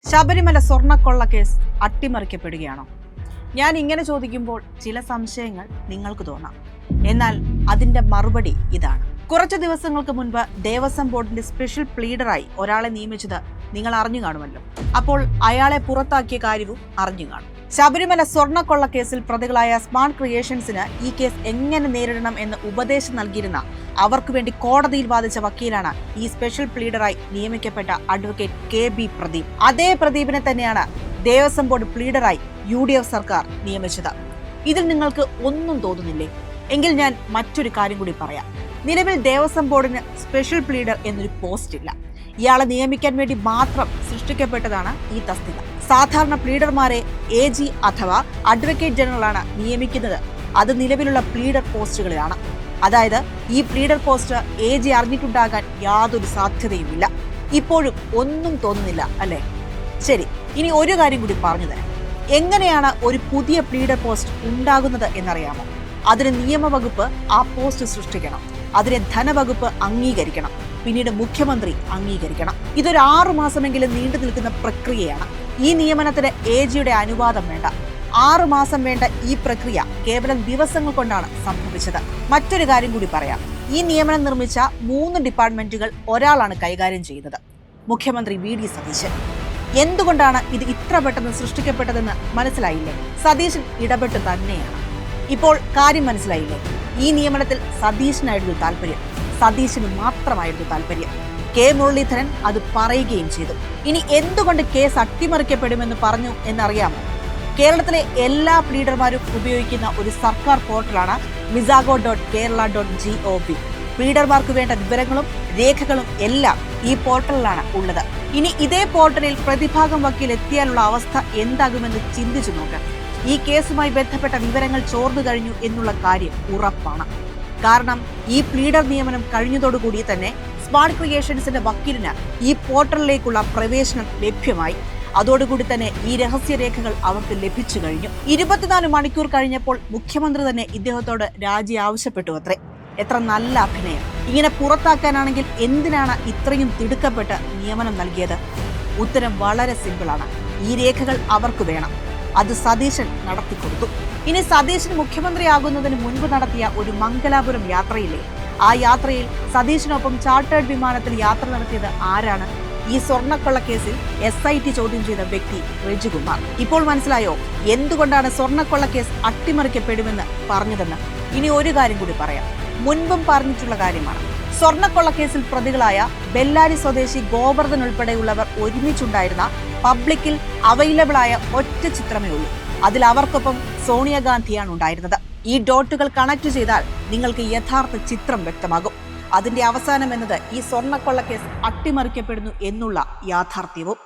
ശബരിമല സ്വർണ്ണക്കൊള്ള കേസ് അട്ടിമറിക്കപ്പെടുകയാണോ? ഞാൻ ഇങ്ങനെ ചോദിക്കുമ്പോൾ ചില സംശയങ്ങൾ നിങ്ങൾക്ക് തോന്നാം. എന്നാൽ അതിന്റെ മറുപടി ഇതാണ്. കുറച്ച് ദിവസങ്ങൾക്ക് മുൻപ് ദേവസ്വം ബോർഡിന്റെ സ്പെഷ്യൽ പ്ലീഡറായി ഒരാളെ നിയമിച്ചത് നിങ്ങൾ അറിഞ്ഞു കാണുമല്ലോ. അപ്പോൾ അയാളെ പുറത്താക്കിയ കാര്യവും അറിഞ്ഞു കാണും. ശബരിമല സ്വർണ്ണക്കൊള്ള കേസിൽ പ്രതികളായ സ്മാർട്ട് ക്രിയേഷൻസിന് ഈ കേസ് എങ്ങനെ നേരിടണം എന്ന് ഉപദേശം നൽകിയിരുന്ന, അവർക്ക് വേണ്ടി കോടതിയിൽ വാദിച്ച വക്കീലാണ് ഈ സ്പെഷ്യൽ പ്ലീഡറായി നിയമിക്കപ്പെട്ട അഡ്വക്കേറ്റ് KB പ്രദീപ്. അതേ പ്രദീപിനെ തന്നെയാണ് ദേവസ്വം ബോർഡ് പ്ലീഡറായി UDF സർക്കാർ നിയമിച്ചത്. ഇതിൽ നിങ്ങൾക്ക് ഒന്നും തോന്നുന്നില്ലേ? എങ്കിൽ ഞാൻ മറ്റൊരു കാര്യം കൂടി പറയാം. നിലവിൽ ദേവസ്വം ബോർഡിന് സ്പെഷ്യൽ പ്ലീഡർ എന്നൊരു പോസ്റ്റ് ഇല്ല. ഇയാളെ നിയമിക്കാൻ വേണ്ടി മാത്രം സൃഷ്ടിക്കപ്പെട്ടതാണ് ഈ തസ്തിക. സാധാരണ പ്ലീഡർമാരെ AG അഥവാ അഡ്വക്കേറ്റ് ജനറലാണ് നിയമിക്കുന്നത്. അത് നിലവിലുള്ള പ്ലീഡർ പോസ്റ്റുകളിലാണ്. അതായത് ഈ പ്ലീഡർ പോസ്റ്റ് AG അറിഞ്ഞിട്ടുണ്ടാകാൻ യാതൊരു സാധ്യതയുമില്ല. ഇപ്പോഴും ഒന്നും തോന്നുന്നില്ല അല്ലേ? ശരി, ഇനി ഒരു കാര്യം കൂടി പറഞ്ഞു തരാം. എങ്ങനെയാണ് ഒരു പുതിയ പ്ലീഡർ പോസ്റ്റ് ഉണ്ടാകുന്നത് എന്നറിയാമോ? അതിന് നിയമവകുപ്പ് ആ പോസ്റ്റ് സൃഷ്ടിക്കണം, അതിനെ ധനവകുപ്പ് അംഗീകരിക്കണം, പിന്നീട് മുഖ്യമന്ത്രി അംഗീകരിക്കണം. ഇതൊരു 6 മാസമെങ്കിലും നീണ്ടു നിൽക്കുന്ന പ്രക്രിയയാണ്. ഈ നിയമനത്തിന് AGയുടെ അനുവാദം വേണ്ട. 6 മാസം വേണ്ട ഈ പ്രക്രിയ കേവലം ദിവസങ്ങൾ കൊണ്ടാണ് സംഭവിച്ചത്. മറ്റൊരു കാര്യം കൂടി പറയാം. ഈ നിയമനം നിർമ്മിച്ച 3 ഡിപ്പാർട്ട്മെന്റുകൾ ഒരാളാണ് കൈകാര്യം ചെയ്യുന്നത്, മുഖ്യമന്ത്രി VD സതീശൻ. എന്തുകൊണ്ടാണ് ഇത് ഇത്ര പെട്ടെന്ന് സൃഷ്ടിക്കപ്പെട്ടതെന്ന് മനസ്സിലായില്ലേ? സതീശൻ ഇടപെട്ട് തന്നെയാണ്. ഇപ്പോൾ കാര്യം മനസ്സിലായില്ലേ? ഈ നിയമനത്തിൽ സതീശനായിരുന്നു താല്പര്യം, സതീശന് മാത്രമായിരുന്നു താല്പര്യം. K മുരളീധരൻ അത് പറയുകയും ചെയ്തു. ഇനി എന്തുകൊണ്ട് കേസ് അട്ടിമറിക്കപ്പെടുമെന്ന് പറഞ്ഞു എന്നറിയാമോ? കേരളത്തിലെ എല്ലാ പ്ലീഡർമാരും ഉപയോഗിക്കുന്ന ഒരു സർക്കാർ പോർട്ടലാണ് mizago.kerala.gov. പ്ലീഡർമാർക്ക് വേണ്ട വിവരങ്ങളും രേഖകളും എല്ലാം ഈ പോർട്ടലിലാണ് ഉള്ളത്. ഇനി ഇതേ പോർട്ടലിൽ പ്രതിഭാഗം വക്കീൽ എത്തിയാലുള്ള അവസ്ഥ എന്താകുമെന്ന് ചിന്തിച്ചു നോക്കാം. ഈ കേസുമായി ബന്ധപ്പെട്ട വിവരങ്ങൾ ചോർന്നു കഴിഞ്ഞു എന്നുള്ള കാര്യം ഉറപ്പാണ്. കാരണം ഈ പ്ലീഡർ നിയമനം കഴിഞ്ഞതോടുകൂടി തന്നെ സ്മാർട്ട് ക്രിയേഷൻസിന്റെ വക്കീലിന് ഈ പോർട്ടലിലേക്കുള്ള പ്രവേശനം ലഭ്യമായി. അതോടുകൂടി തന്നെ ഈ രഹസ്യരേഖകൾ അവർക്ക് ലഭിച്ചു കഴിഞ്ഞു. 24 മണിക്കൂർ കഴിഞ്ഞപ്പോൾ മുഖ്യമന്ത്രി തന്നെ ഇദ്ദേഹത്തോട് രാജി ആവശ്യപ്പെട്ടു അത്രേ. എത്ര നല്ല അഭിനയം! ഇങ്ങനെ പുറത്താക്കാനാണെങ്കിൽ എന്തിനാണ് ഇത്രയും തിടുക്കപ്പെട്ട് നിയമനം നൽകിയത്? ഉത്തരം വളരെ സിമ്പിളാണ്. ഈ രേഖകൾ അവർക്ക് വേണം. അത് സതീശൻ നടത്തിക്കൊടുത്തു. ഇനി സതീശൻ മുഖ്യമന്ത്രിയാകുന്നതിന് മുൻപ് നടത്തിയ ഒരു മംഗലാപുരം യാത്രയില്ലേ, ആ യാത്രയിൽ സതീശനൊപ്പം ചാർട്ടേഡ് വിമാനത്തിൽ യാത്ര നടത്തിയത് ആരാണ്? ഈ സ്വർണ്ണക്കൊള്ള കേസിൽ SIT ചോദ്യം ചെയ്ത വ്യക്തി റെജികുമാർ. ഇപ്പോൾ മനസ്സിലായോ എന്തുകൊണ്ടാണ് സ്വർണ്ണക്കൊള്ള കേസ് അട്ടിമറിക്കപ്പെടുമെന്ന് പറഞ്ഞതെന്ന്? ഇനി ഒരു കാര്യം കൂടി പറയാം. മുൻപും പറഞ്ഞിട്ടുള്ള കാര്യമാണ്. സ്വർണ്ണക്കൊള്ള കേസിൽ പ്രതികളായ ബെല്ലാരി സ്വദേശി ഗോവർദ്ധൻ ഉൾപ്പെടെയുള്ളവർ ഒരുമിച്ചുണ്ടായിരുന്ന പബ്ലിക്കിൽ അവൈലബിൾ ആയ ഒറ്റ ചിത്രമേ ഉള്ളൂ. അതിൽ അവർക്കൊപ്പം സോണിയാഗാന്ധിയാണ് ഉണ്ടായിരുന്നത്. ഈ ഡോട്ടുകൾ കണക്ട് ചെയ്താൽ നിങ്ങൾക്ക് യഥാർത്ഥ ചിത്രം വ്യക്തമാകും. അതിന്റെ അവസാനം എന്നത് ഈ സ്വർണ്ണക്കൊള്ള കേസ് അട്ടിമറിക്കപ്പെടുന്നു എന്നുള്ള യാഥാർത്ഥ്യവും.